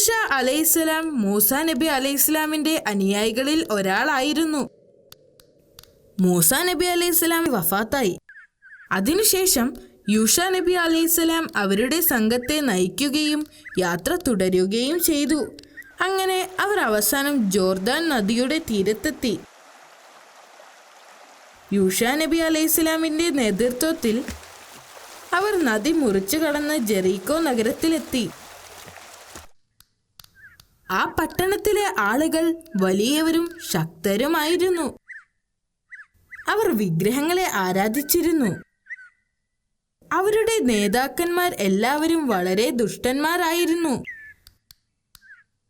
യൂഷ അലൈഹിസ്സലാം മൂസാ നബി അലൈഹിസ്സലാമിന്റെ അനുയായികളിൽ ഒരാളായിരുന്നു. മൂസാ നബി അലൈഹിസ്സലാം വഫാത്തായി. അതിനുശേഷം യൂഷ നബി അലൈഹിസ്സലാം അവരുടെ സംഘത്തെ നയിക്കുകയും യാത്ര തുടരുകയും ചെയ്തു. അങ്ങനെ അവർ അവസാനം ജോർദാൻ നദിയുടെ തീരത്തെത്തി. യൂഷ നബി അലൈഹിസ്സലാമിന്റെ നേതൃത്വത്തിൽ അവർ നദി മുറിച്ചു കടന്ന് ജെറീക്കോ നഗരത്തിലെത്തി. ആ പട്ടണത്തിലെ ആളുകൾ വലിയവരും ശക്തരുമായിരുന്നു. അവർ വിഗ്രഹങ്ങളെ ആരാധിച്ചിരുന്നു. അവരുടെ നേതാക്കന്മാർ എല്ലാവരും വളരെ ദുഷ്ടന്മാരായിരുന്നു.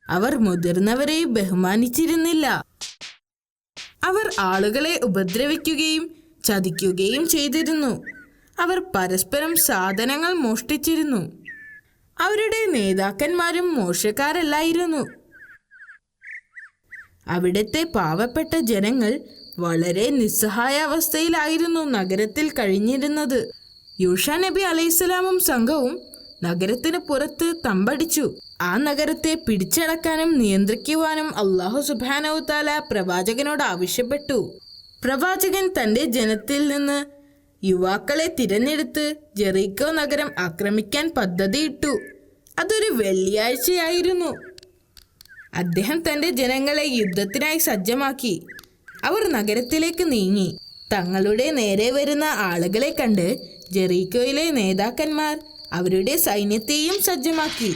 അവർ മുതിർന്നവരെ ബഹുമാനിച്ചിരുന്നില്ല. അവർ ആളുകളെ ഉപദ്രവിക്കുകയും ചതിക്കുകയും ചെയ്തിരുന്നു. അവർ പരസ്പരം സാധനങ്ങൾ മോഷ്ടിച്ചിരുന്നു. അവരുടെ നേതാക്കന്മാരും മോശക്കാരല്ലായിരുന്നു. അവിടുത്തെ പാവപ്പെട്ട ജനങ്ങൾ വളരെ നിസ്സഹായ അവസ്ഥയിലായിരുന്നു നഗരത്തിൽ കഴിഞ്ഞിരുന്നത്. യൂഷ നബി അലൈഹിസ്സലാമും സംഘവും നഗരത്തിന് പുറത്ത് തമ്പടിച്ചു. ആ നഗരത്തെ പിടിച്ചടക്കാനും നിയന്ത്രിക്കുവാനും അല്ലാഹു സുബ്ഹാനഹു തആല പ്രവാചകനോട് ആവശ്യപ്പെട്ടു. പ്രവാചകൻ തന്റെ ജനത്തിൽ നിന്ന് യുവാക്കളെ തിരഞ്ഞെടുത്ത് ജെറീക്കോ നഗരം ആക്രമിക്കാൻ പദ്ധതിയിട്ടു. അതൊരു വെള്ളിയാഴ്ചയായിരുന്നു. അദ്ദേഹം തന്റെ ജനങ്ങളെ യുദ്ധത്തിനായി സജ്ജമാക്കി. അവർ നഗരത്തിലേക്ക് നീങ്ങി. തങ്ങളുടെ നേരെ വരുന്ന ആളുകളെ കണ്ട് ജെറീക്കോയിലെ നേതാക്കന്മാർ അവരുടെ സൈന്യത്തെയും സജ്ജമാക്കി.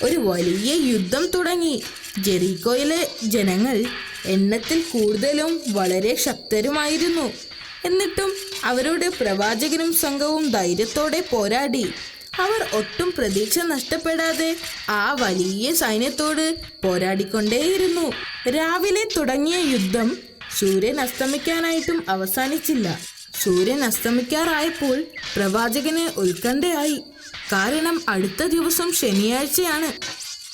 ഒരു വലിയ യുദ്ധം തുടങ്ങി. ജെറീക്കോയിലെ ജനങ്ങൾ എണ്ണത്തിൽ കൂടുതലും വളരെ ശക്തരുമായിരുന്നു. എന്നിട്ടും അവരുടെ പ്രവാചകനും സംഘവും ധൈര്യത്തോടെ പോരാടി. അവർ ഒട്ടും പ്രതീക്ഷ നഷ്ടപ്പെടാതെ ആ വലിയ സൈന്യത്തോട് പോരാടിക്കൊണ്ടേയിരുന്നു. രാവിലെ തുടങ്ങിയ യുദ്ധം സൂര്യൻ അസ്തമിക്കാനായിട്ടും അവസാനിച്ചില്ല. സൂര്യൻ അസ്തമിക്കാറായപ്പോൾ പ്രവാചകന് ഉത്കണ്ഠയായി. കാരണം അടുത്ത ദിവസം ശനിയാഴ്ചയാണ്.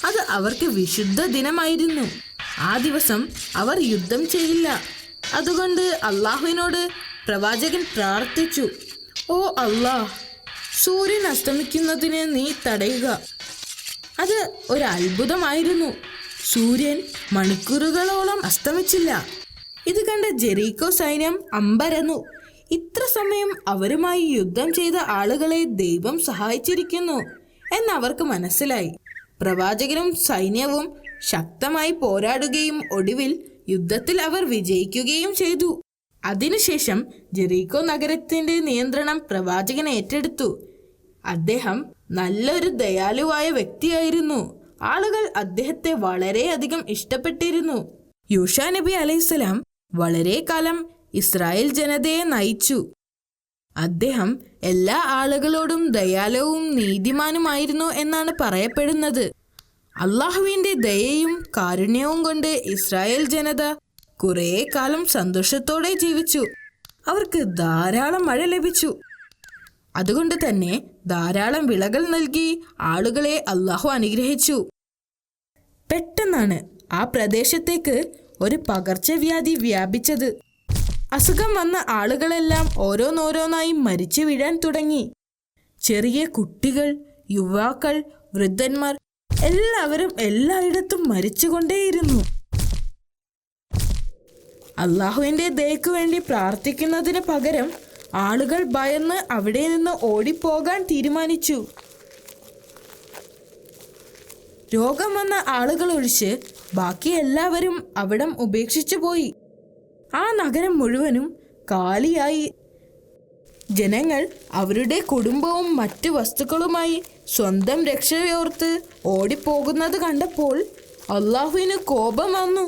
അത് അവർക്ക് വിശുദ്ധ ദിനമായിരുന്നു. ആ ദിവസം അവർ യുദ്ധം ചെയ്യില്ല. അതുകൊണ്ട് അള്ളാഹുവിനോട് പ്രവാചകൻ പ്രാർത്ഥിച്ചു, ഓ അല്ലാഹ്, സൂര്യൻ അസ്തമിക്കുന്നതിന് നീ തടയുക. അത് ഒരു അത്ഭുതമായിരുന്നു. സൂര്യൻ മണിക്കൂറുകളോളം അസ്തമിച്ചില്ല. ഇത് കണ്ട ജെറീക്കോ സൈന്യം അമ്പരന്നു. ഇത്ര സമയം അവരുമായി യുദ്ധം ചെയ്ത ആളുകളെ ദൈവം സഹായിച്ചിരിക്കുന്നു എന്നവർക്ക് മനസ്സിലായി. പ്രവാചകനും സൈന്യവും ശക്തമായി പോരാടുകയും ഒടുവിൽ യുദ്ധത്തിൽ അവർ വിജയിക്കുകയും ചെയ്തു. അതിനുശേഷം ജെറീക്കോ നഗരത്തിന്റെ നിയന്ത്രണം പ്രവാചകൻ ഏറ്റെടുത്തു. അദ്ദേഹം നല്ലൊരു ദയാലുവായ വ്യക്തിയായിരുന്നു. ആളുകൾ അദ്ദേഹത്തെ വളരെയധികം ഇഷ്ടപ്പെട്ടിരുന്നു. യൂഷ നബി അലൈഹിസ്സലാം വളരെ കാലം ഇസ്രായേൽ ജനതയെ നയിച്ചു. അദ്ദേഹം എല്ലാ ആളുകളോടും ദയാലുവും നീതിമാനുമായിരുന്നു എന്നാണ് പറയപ്പെടുന്നത്. അള്ളാഹുവിന്റെ ദയയും കാരുണ്യവും കൊണ്ട് ഇസ്രായേൽ ജനത കുറേ കാലം സന്തോഷത്തോടെ ജീവിച്ചു. അവർക്ക് ധാരാളം മഴ ലഭിച്ചു. അതുകൊണ്ട് തന്നെ ധാരാളം വിളകൾ നൽകി ആളുകളെ അള്ളാഹു അനുഗ്രഹിച്ചു. പെട്ടെന്നാണ് ആ പ്രദേശത്തേക്ക് ഒരു പകർച്ചവ്യാധി വ്യാപിച്ചത്. അസുഖം വന്ന ആളുകളെല്ലാം ഓരോന്നോരോന്നായി മരിച്ചു വീഴാൻ തുടങ്ങി. ചെറിയ കുട്ടികൾ, യുവാക്കൾ, വൃദ്ധന്മാർ എല്ലാവരും എല്ലായിടത്തും മരിച്ചുകൊണ്ടേയിരുന്നു. അള്ളാഹുവിന്റെ ദയക്കു വേണ്ടി പ്രാർത്ഥിക്കുന്നതിന് പകരം ആളുകൾ ഭയന്ന് അവിടെ നിന്ന് ഓടിപ്പോകാൻ തീരുമാനിച്ചു. രോഗം വന്ന ആളുകൾ ഒഴിച്ച് ബാക്കി എല്ലാവരും അവിടം ഉപേക്ഷിച്ചു പോയി. ആ നഗരം മുഴുവനും കാലിയായി. ജനങ്ങൾ അവരുടെ കുടുംബവും മറ്റു വസ്തുക്കളുമായി സ്വന്തം രക്ഷയോർത്ത് ഓടിപ്പോകുന്നത് കണ്ടപ്പോൾ അള്ളാഹുവിന് കോപം വന്നു.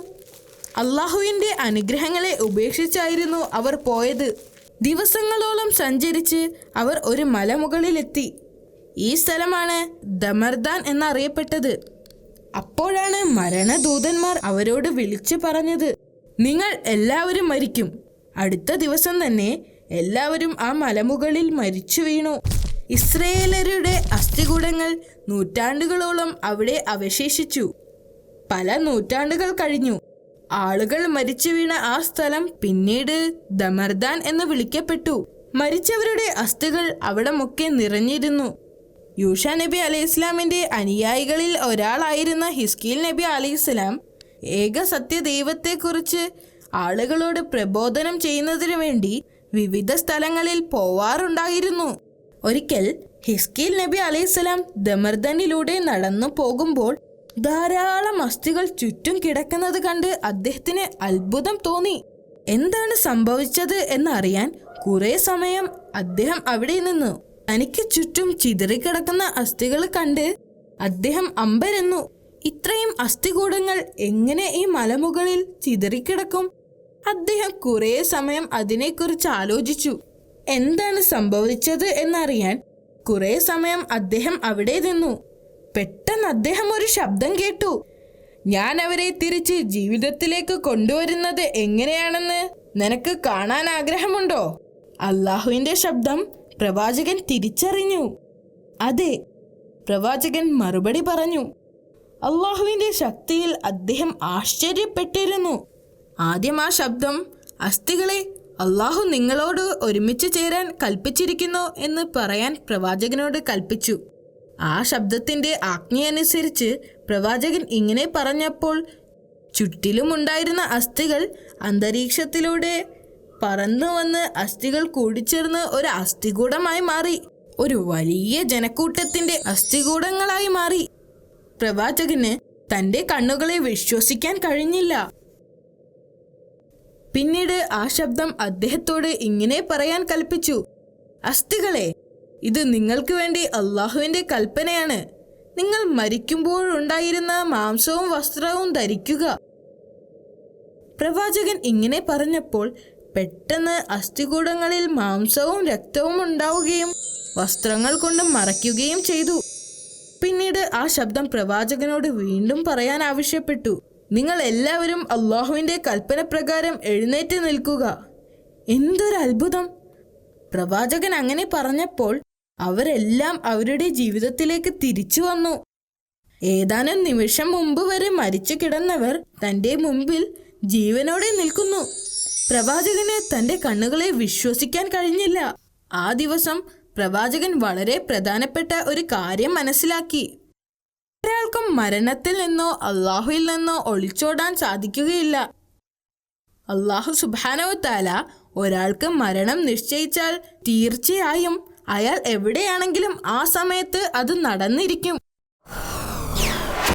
അള്ളാഹുവിന്റെ അനുഗ്രഹങ്ങളെ ഉപേക്ഷിച്ചായിരുന്നു അവർ പോയത്. ദിവസങ്ങളോളം സഞ്ചരിച്ച് അവർ ഒരു മലമുകളിലെത്തി. ഈ സ്ഥലമാണ് ദമർദാൻ എന്നറിയപ്പെട്ടത്. അപ്പോഴാണ് മരണദൂതന്മാർ അവരോട് വിളിച്ചു പറഞ്ഞത്, നിങ്ങൾ എല്ലാവരും മരിക്കും. അടുത്ത ദിവസം തന്നെ എല്ലാവരും ആ മലമുകളിൽ മരിച്ചു വീണു. ഇസ്രയേലരുടെ അസ്ഥികൂടങ്ങൾ നൂറ്റാണ്ടുകളോളം അവിടെ അവശേഷിച്ചു. പല നൂറ്റാണ്ടുകൾ കഴിഞ്ഞു. ആളുകൾ മരിച്ചു വീണ ആ സ്ഥലം പിന്നീട് ദമർദാൻ എന്ന് വിളിക്കപ്പെട്ടു. മരിച്ചവരുടെ അസ്ഥികൾ അവിടമൊക്കെ നിറഞ്ഞിരുന്നു. യൂഷ നബി അലൈഹി ഇസ്ലാമിൻ്റെ അനുയായികളിൽ ഒരാളായിരുന്ന ഹിസ്കീൽ നബി അലൈഹി ഇസ്ലാം ഏക സത്യദൈവത്തെക്കുറിച്ച് ആളുകളോട് പ്രബോധനം ചെയ്യുന്നതിനു വേണ്ടി വിവിധ സ്ഥലങ്ങളിൽ പോവാറുണ്ടായിരുന്നു. ഒരിക്കൽ ഹിസ്കീൽ നബി അലൈഹി ഇസ്ലാം ദമർദനിലൂടെ നടന്നു പോകുമ്പോൾ ധാരാളം അസ്ഥികൾ ചുറ്റും കിടക്കുന്നത് കണ്ട് അദ്ദേഹത്തിന് അത്ഭുതം തോന്നി. എന്താണ് സംഭവിച്ചത് എന്നറിയാൻ കുറെ സമയം അദ്ദേഹം അവിടെ നിന്നു. തനിക്ക് ചുറ്റും ചിതറിക്കിടക്കുന്ന അസ്ഥികൾ കണ്ട് അദ്ദേഹം അമ്പരന്നു. ഇത്രയും അസ്ഥികൂടങ്ങൾ എങ്ങനെ ഈ മലമുകളിൽ ചിതറിക്കിടക്കും? അദ്ദേഹം കുറെ സമയം അതിനെക്കുറിച്ച് ആലോചിച്ചു. എന്താണ് സംഭവിച്ചത് എന്നറിയാൻ കുറെ സമയം അദ്ദേഹം അവിടെ നിന്നു. പെട്ടെന്ന് അദ്ദേഹം ഒരു ശബ്ദം കേട്ടു. ഞാൻ അവരെ തിരിച്ച് ജീവിതത്തിലേക്ക് കൊണ്ടുവരുന്നത് എങ്ങനെയാണെന്ന് നിനക്ക് കാണാൻ ആഗ്രഹമുണ്ടോ? അള്ളാഹുവിൻ്റെ ശബ്ദം പ്രവാചകൻ തിരിച്ചറിഞ്ഞു. അതെ, പ്രവാചകൻ മറുപടി പറഞ്ഞു. അള്ളാഹുവിൻ്റെ ശക്തിയിൽ അദ്ദേഹം ആശ്ചര്യപ്പെട്ടിരുന്നു. ആദ്യം ആ ശബ്ദം, അസ്ഥികളെ, അള്ളാഹു നിങ്ങളോട് ഒരുമിച്ച് ചേരാൻ കൽപ്പിച്ചിരിക്കുന്നു എന്ന് പറയാൻ പ്രവാചകനോട് കൽപ്പിച്ചു. ആ ശബ്ദത്തിൻ്റെ ആജ്ഞയനുസരിച്ച് പ്രവാചകൻ ഇങ്ങനെ പറഞ്ഞപ്പോൾ ചുറ്റിലുമുണ്ടായിരുന്ന അസ്ഥികൾ അന്തരീക്ഷത്തിലൂടെ പറന്നു വന്ന് അസ്ഥികൾ കൂടിച്ചേർന്ന് ഒരു അസ്ഥികൂടമായി മാറി. ഒരു വലിയ ജനക്കൂട്ടത്തിൻ്റെ അസ്ഥികൂടങ്ങളായി മാറി. പ്രവാചകന് തൻ്റെ കണ്ണുകളെ വിശ്വസിക്കാൻ കഴിഞ്ഞില്ല. പിന്നീട് ആ ശബ്ദം അദ്ദേഹത്തോട് ഇങ്ങനെ പറയാൻ കൽപ്പിച്ചു. അസ്ഥികളെ, ഇത് നിങ്ങൾക്ക് വേണ്ടി അള്ളാഹുവിൻ്റെ കൽപ്പനയാണ്. നിങ്ങൾ മരിക്കുമ്പോഴുണ്ടായിരുന്ന മാംസവും വസ്ത്രവും ധരിക്കുക. പ്രവാചകൻ ഇങ്ങനെ പറഞ്ഞപ്പോൾ പെട്ടെന്ന് അസ്ഥികൂടങ്ങളിൽ മാംസവും രക്തവും ഉണ്ടാവുകയും വസ്ത്രങ്ങൾ കൊണ്ട് മറയ്ക്കുകയും ചെയ്തു. പിന്നീട് ആ ശബ്ദം പ്രവാചകനോട് വീണ്ടും പറയാൻ ആവശ്യപ്പെട്ടു. നിങ്ങൾ എല്ലാവരും അള്ളാഹുവിൻ്റെ കൽപ്പന പ്രകാരം എഴുന്നേറ്റ് നിൽക്കുക. എന്തൊരു അത്ഭുതം! പ്രവാചകൻ അങ്ങനെ പറഞ്ഞപ്പോൾ അവരെല്ലാം അവരുടെ ജീവിതത്തിലേക്ക് തിരിച്ചു വന്നു. ഏതാനും നിമിഷം മുമ്പ് വരെ മരിച്ചു കിടന്നവർ തൻ്റെ മുമ്പിൽ ജീവനോടെ നിൽക്കുന്നു. പ്രവാചകന് തൻ്റെ കണ്ണുകളെ വിശ്വസിക്കാൻ കഴിഞ്ഞില്ല. ആ ദിവസം പ്രവാചകൻ വളരെ പ്രധാനപ്പെട്ട ഒരു കാര്യം മനസ്സിലാക്കി. ഒരാൾക്കും മരണത്തിൽ നിന്നോ അള്ളാഹുവിൽ നിന്നോ ഒളിച്ചോടാൻ സാധിക്കുകയില്ല. അള്ളാഹു സുബ്ഹാനഹു തആല ഒരാൾക്ക് മരണം നിശ്ചയിച്ചാൽ തീർച്ചയായും അയാൾ എവിടെയാണെങ്കിലും ആ സമയത്ത് അത് നടന്നിരിക്കും.